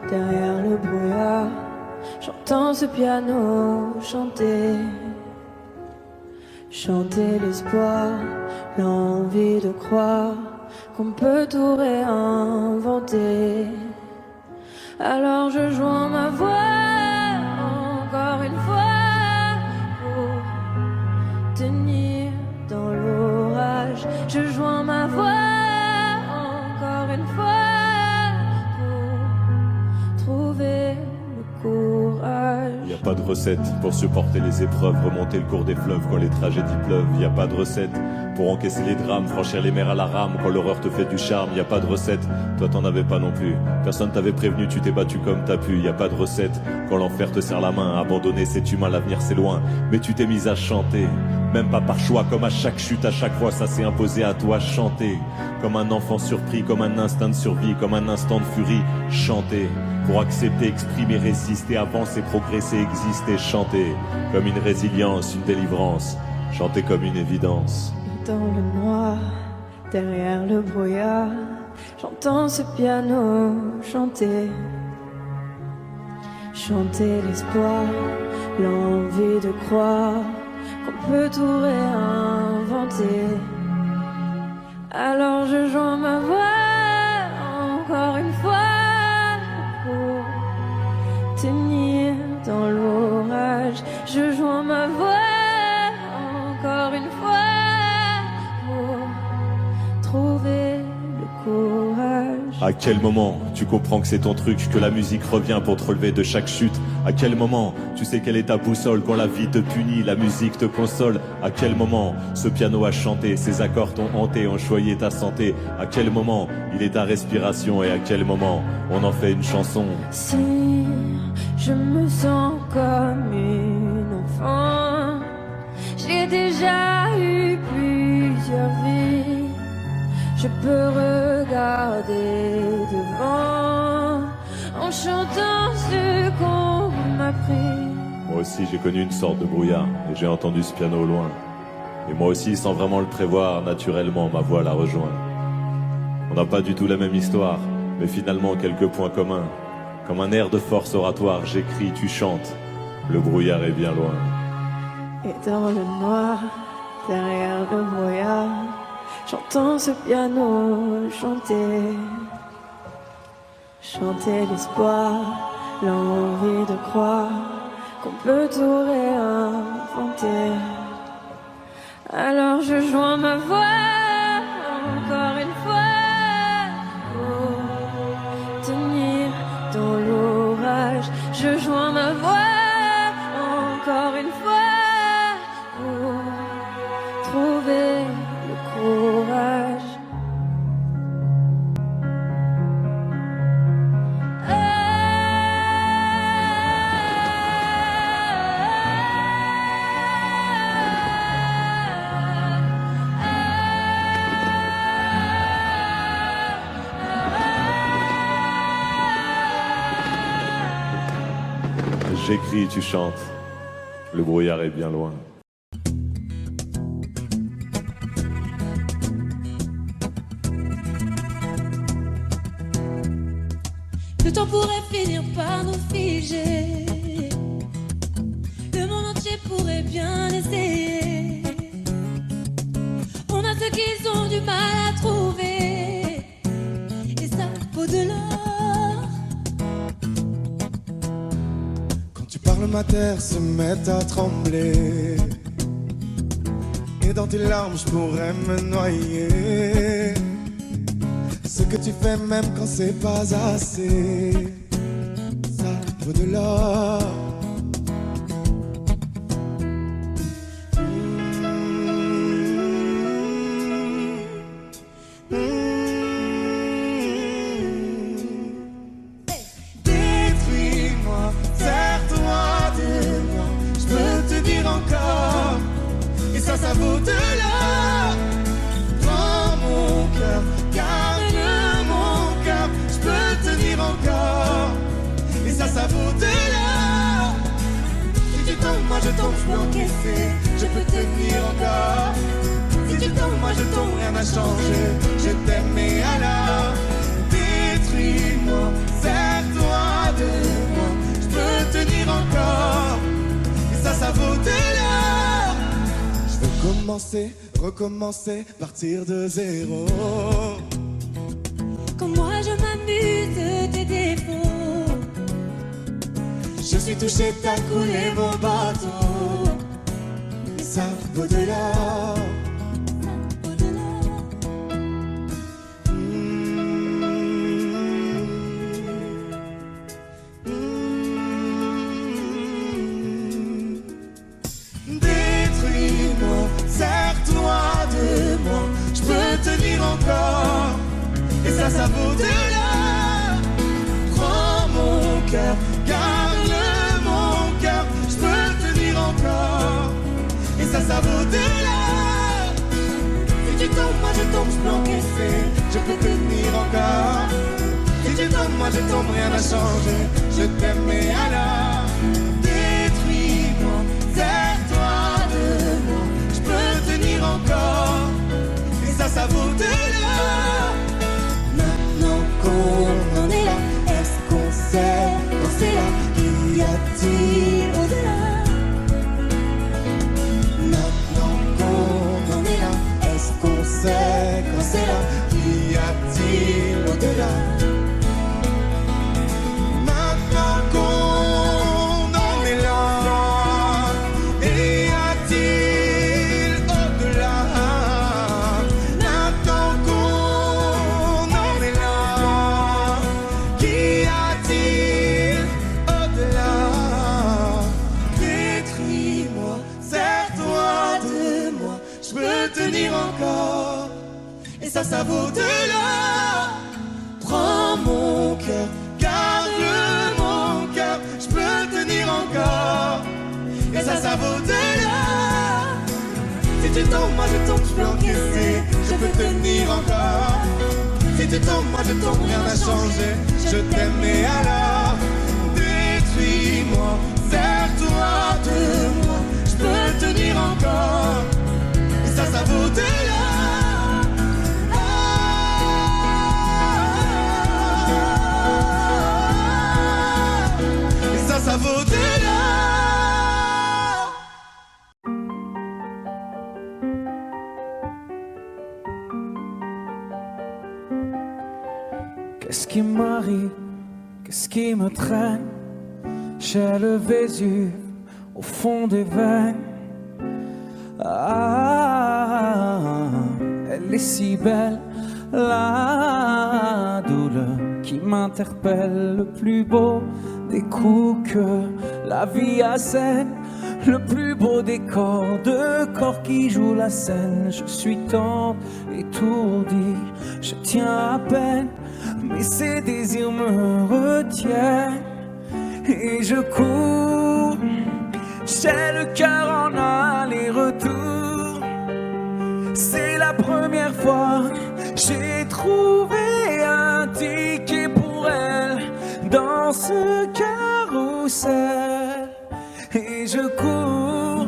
derrière le brouillard, j'entends ce piano chanter. Chanter l'espoir, l'envie de croire qu'on peut tout réinventer. Alors je joins ma voix encore une fois pour tenir dans l'orage. Je joins ma voix encore une fois pour trouver le courage. Y a pas de recette pour supporter les épreuves, remonter le cours des fleuves quand les tragédies pleuvent. Y a pas de recette pour encaisser les drames, franchir les mers à la rame quand l'horreur te fait du charme. Y a pas de recette, toi t'en avais pas non plus. Personne t'avait prévenu, tu t'es battu comme t'as pu. Y a pas de recette quand l'enfer te serre la main. Abandonné, c'est humain, l'avenir c'est loin. Mais tu t'es mise à chanter, même pas par choix. Comme à chaque chute, à chaque fois, ça s'est imposé à toi. Chanter comme un enfant surpris, comme un instinct de survie, comme un instant de furie. Chanter pour accepter, exprimer, résister, avancer, progresser, exister. Chanter comme une résilience, une délivrance. Chanter comme une évidence. Dans le noir, derrière le brouillard, j'entends ce piano chanter. Chanter l'espoir, l'envie de croire qu'on peut tout réinventer. Alors je joins ma voix encore une fois pour tenir dans l'orage. Je joins ma voix encore une fois pour trouver le courage. À quel moment tu comprends que c'est ton truc, que la musique revient pour te relever de chaque chute? À quel moment tu sais quelle est ta boussole quand la vie te punit, la musique te console? À quel moment ce piano a chanté, ses accords t'ont hanté, ont choyé ta santé? À quel moment il est ta respiration et à quel moment on en fait une chanson? Si je me sens comme une enfant, j'ai déjà eu plusieurs vies. Je peux regarder devant en chantant ce qu'on m'a pris. Moi aussi j'ai connu une sorte de brouillard et j'ai entendu ce piano au loin. Et moi aussi, sans vraiment le prévoir, naturellement ma voix la rejoint. On n'a pas du tout la même histoire, mais finalement quelques points communs. Comme un air de force oratoire, j'écris, tu chantes. Le brouillard est bien loin. Et dans le noir, derrière le brouillard, j'entends ce piano chanter. Chanter l'espoir, l'envie de croire qu'on peut tout réinventer. Alors je joins ma voix encore une fois pour tenir dans l'orage. Je joins ma voix encore une fois pour trouver le courage. J'écris, tu chantes. Le brouillard est bien loin. Le temps pourrait finir par nous figer. Le monde entier pourrait bien essayer. On a ceux qui ont du mal à trouver, et ça vaut de l'or. Quand tu parles, ma terre se met à trembler. Et dans tes larmes, je pourrais me noyer. Ce que tu fais même quand c'est pas assez, ça vaut de l'or. Détruis-moi, serre-toi de moi, je peux te dire encore, et ça vaut de l'or. Prends mon cœur, encore, et ça vaut de l'or. Si tu tombes, moi je tombe, je peux encaisser. Je peux tenir encore. Si tu tombes, moi je tombe, rien n'a changé. Je t'aime et alors détruis-moi, serre-toi de moi. Je peux tenir encore, et ça vaut de l'or. Je veux commencer, recommencer, partir de zéro. Quand moi je m'amuse de tes défauts, je suis touché, t'as coulé mon bateau. Et ça vaut de l'or. Détruis-moi, serre-toi de moi. Je peux tenir encore. Et ça vaut de l'or. Prends mon cœur, garde mon cœur. Je peux tenir encore. Et ça vaut de l'or. Si tu tombes, moi je tombe, je peux encaisser. Je peux tenir encore. Si tu tombes, moi je tombe, rien n'a changé. Je t'aime et alors détruis-moi, serre-toi de moi. Je peux tenir encore. Et ça vaut de l'or. Maintenant qu'on en est là, est-ce qu'on sait quand c'est là? Y a-t-il au-delà? Maintenant qu'on en est là, est-ce qu'on sait quand c'est là? Y a-t-il au-delà? Maintenant qu'on en est là, y a-t-il au-delà? Maintenant qu'on en est là, qu'y a-t-il au-delà? Détruis-moi, serre-toi de moi. Je peux tenir encore, et ça vaut de l'or. Prends mon cœur, garde mon cœur. Je peux tenir encore, et ça vaut de l'or. Si tu tombes, moi je tombe, je peux encaisser. Je peux tenir encore. Si tu tombes, moi je tombe, rien n'a changé. Je t'aime et alors détruis-moi, serre-toi de moi. Je peux tenir encore, et ça vaut de l'or. Et ça vaut de l'or. Qu'est-ce qui m'arrive? Qu'est-ce qui me traîne? J'ai le Vésuve au fond des veines. Ah, elle est si belle, la douleur qui m'interpelle. Le plus beau des coups que la vie assène, le plus beau des corps, de corps qui jouent la scène. Je suis tant étourdi, je tiens à peine, mais ces désirs me retiennent. Et je cours, j'ai le cœur en aller-retour. C'est la première fois j'ai trouvé un ticket pour elle dans ce carrousel. Et je cours,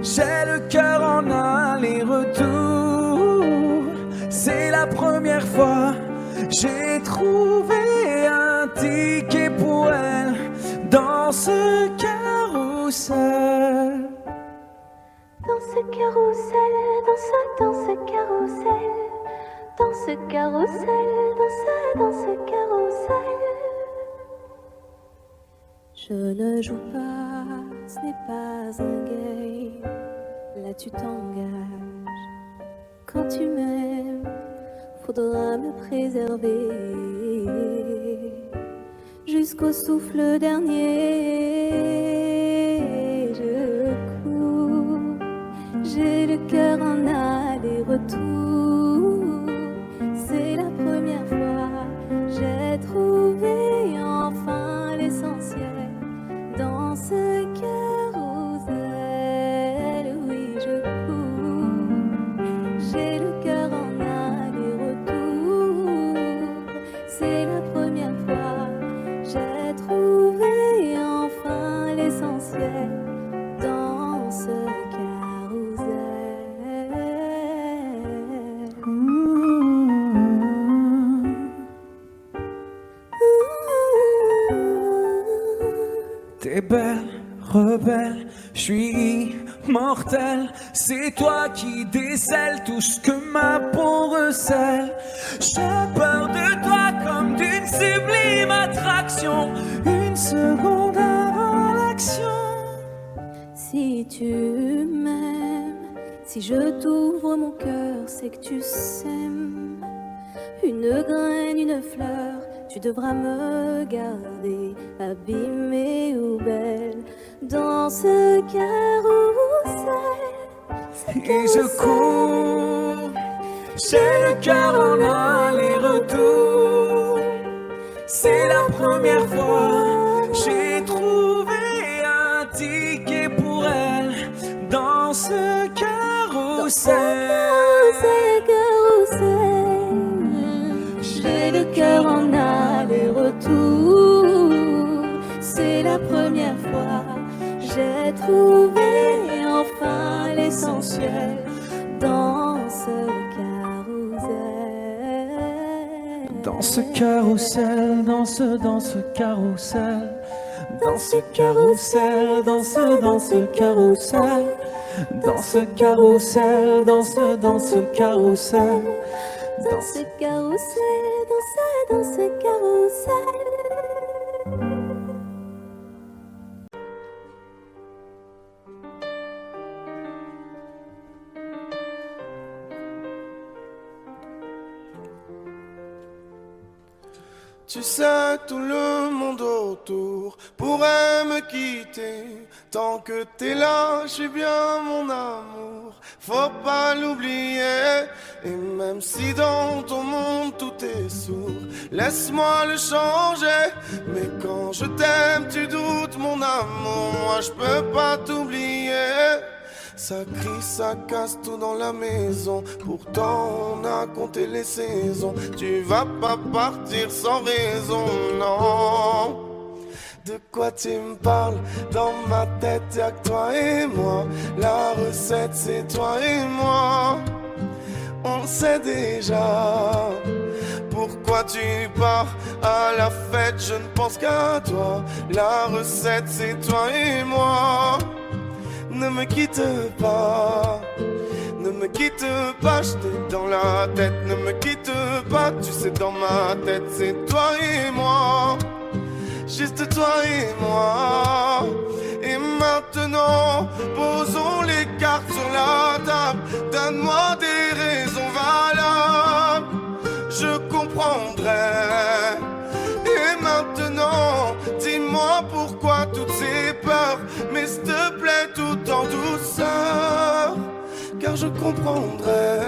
j'ai le cœur en aller-retour. C'est la première fois j'ai trouvé un ticket pour elle dans ce carrousel. Dans ce carrousel, dans ce carrousel, dans ce carrousel, dans ce carrousel. Je ne joue pas, ce n'est pas un game. Là tu t'engages. Quand tu m'aimes, faudra me préserver jusqu'au souffle dernier. Je cours, j'ai le cœur en aller-retour. C'est la première fois j'ai trouvé enfin l'essentiel dans ce carrousel. Oui, je cours, j'ai le cœur en aller-retour. C'est la première fois j'ai trouvé enfin l'essentiel dans ce carrousel. T'es belle, rebelle, je suis immortel. C'est toi qui décèles tout ce que ma peau recèle. J'ai peur de toi comme d'une sublime attraction. Une seconde avant l'action. Si tu m'aimes, si je t'ouvre mon cœur, c'est que tu sèmes une graine, une fleur. Tu devras me garder abîmée ou belle dans ce carrousel. Et je cours, j'ai le cœur en aller-retour. C'est la première fois, j'ai trouvé un ticket pour elle dans ce carrousel. J'ai le cœur en aller-retour. C'est la première fois, j'ai trouvé enfin l'essentiel dans ce carrousel. Dans ce carrousel, dans ce carrousel. Dans ce carrousel, dans ce carrousel. Dans ce carrousel, dans ce carrousel. Dans ce carrousel, dans ce carrousel. Tu sais, tout le monde autour pourrait me quitter. Tant que t'es là, je suis bien mon amour. Faut pas l'oublier. Et même si dans ton monde tout est sourd, laisse-moi le changer. Mais quand je t'aime, tu doutes mon amour. Moi je peux pas t'oublier. Ça crie, ça casse tout dans la maison. Pourtant on a compté les saisons. Tu vas pas partir sans raison, non. De quoi tu me parles? Dans ma tête y'a que toi et moi. La recette c'est toi et moi. On sait déjà. Pourquoi tu pars à la fête? Je ne pense qu'à toi. La recette c'est toi et moi. Ne me quitte pas, ne me quitte pas, je t'ai dans la tête. Ne me quitte pas, tu sais dans ma tête c'est toi et moi. Juste toi et moi. Et maintenant, posons les cartes sur la table. Donne-moi des raisons valables, je comprendrai. Et maintenant, dis-moi pourquoi toutes ces peurs. Mais s'il te plaît, tout en douceur, car je comprendrai.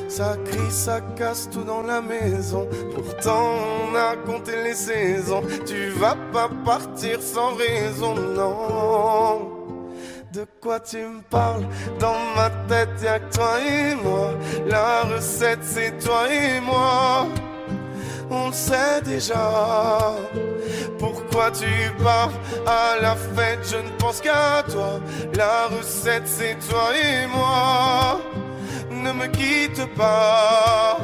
Ça crie, ça casse tout dans la maison. Pourtant on a compté les saisons. Tu vas pas partir sans raison, non. De quoi tu me parles? Dans ma tête y'a que toi et moi. La recette c'est toi et moi. On le sait déjà. Pourquoi tu pars à la fête? Je ne pense qu'à toi. La recette c'est toi et moi. Ne me quitte pas,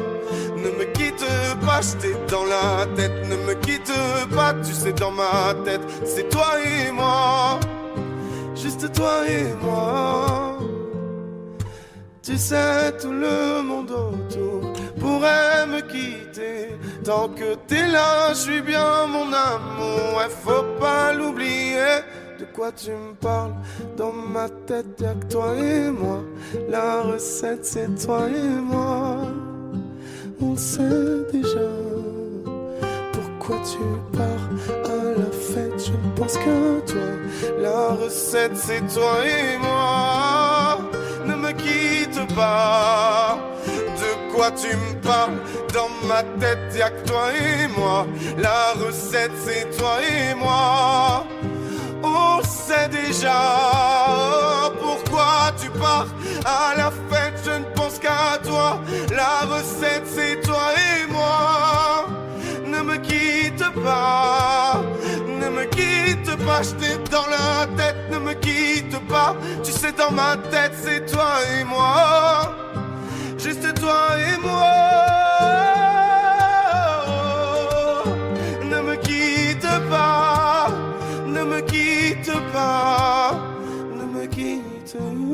ne me quitte pas, je t'ai dans la tête. Ne me quitte pas, tu sais dans ma tête c'est toi et moi. Juste toi et moi. Tu sais, tout le monde autour pourrait me quitter. Tant que t'es là, je suis bien mon amour. Ouais, faut pas l'oublier. De quoi tu me parles? Dans ma tête y'a que toi et moi. La recette c'est toi et moi. On sait déjà. Pourquoi tu pars à la fête? Je ne pense qu'à toi. La recette c'est toi et moi. Ne me quitte pas. De quoi tu me parles? Dans ma tête y'a que toi et moi. La recette c'est toi et moi. On sait déjà. Pourquoi tu pars à la fête? Je ne pense qu'à toi. La recette c'est toi et moi. Ne me quitte pas, ne me quitte pas, je t'ai dans la tête. Ne me quitte pas, tu sais dans ma tête c'est toi et moi. Juste toi et moi. Ne me quitte pas,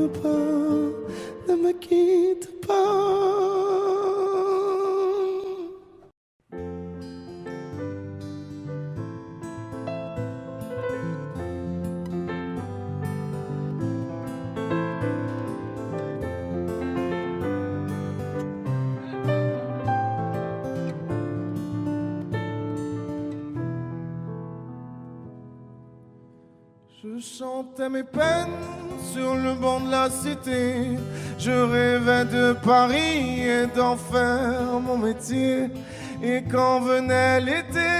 veux pas, ne me quitte pas. Je chantais mes peines sur le banc de la cité. Je rêvais de Paris et d'en faire mon métier. Et quand venait l'été,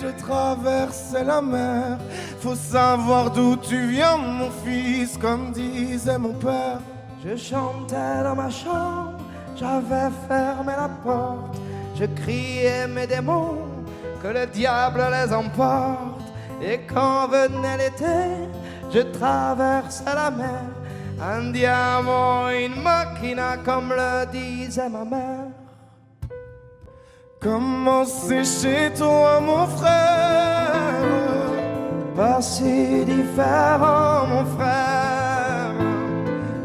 je traversais la mer. Faut savoir d'où tu viens, mon fils, comme disait mon père. Je chantais dans ma chambre, j'avais fermé la porte. Je criais mes démons, que le diable les emporte. Et quand venait l'été, je traversais la mer. Andiamo in macchina, comme le disait ma mère. Comment c'est chez toi, mon frère? Pas si différent, mon frère.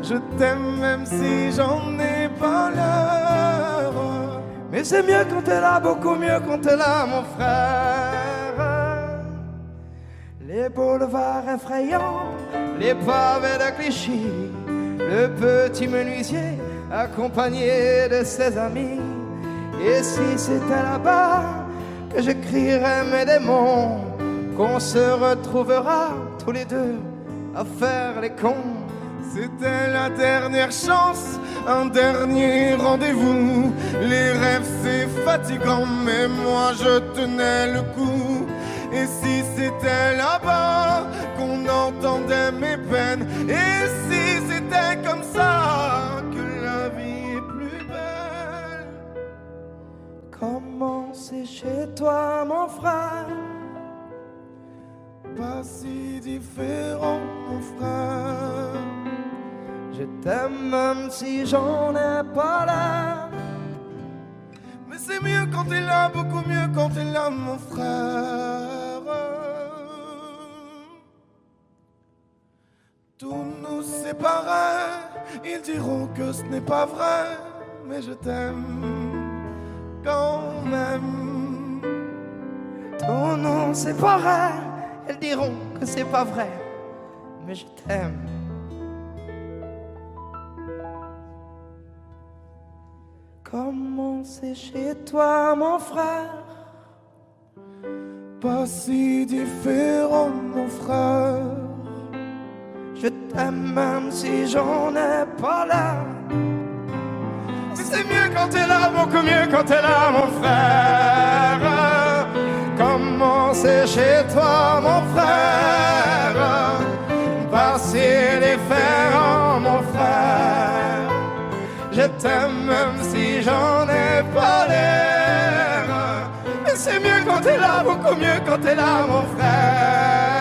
Je t'aime même si j'en ai pas l'heure. Mais c'est mieux quand t'es là, beaucoup mieux quand t'es là, mon frère. Les boulevards effrayants, les pavés de Clichy, le petit menuisier accompagné de ses amis. Et si c'était là-bas que je crierais mes démons, qu'on se retrouvera tous les deux à faire les cons. C'était la dernière chance, un dernier rendez-vous. Les rêves c'est fatigant, mais moi je tenais le coup. Et si c'était là-bas qu'on entendait mes peines, et si c'était comme ça que la vie est plus belle. Comment c'est chez toi, mon frère? Pas si différent, mon frère. Je t'aime même si j'en ai pas l'air. Mais c'est mieux quand t'es là, beaucoup mieux quand t'es là, mon frère. Tout nous séparait, ils diront que ce n'est pas vrai, mais je t'aime quand même. Tout nous séparait, ils diront que c'est pas vrai, mais je t'aime. Comment c'est chez toi, mon frère? Pas si différent, mon frère. Je t'aime même si j'en ai pas l'air. Mais c'est mieux quand t'es là, beaucoup mieux quand t'es là, mon frère. Comment c'est chez toi, mon frère? Pas si différent, mon frère. Je t'aime même si j'en ai pas l'air. Mais c'est mieux quand t'es là, beaucoup mieux quand t'es là, mon frère.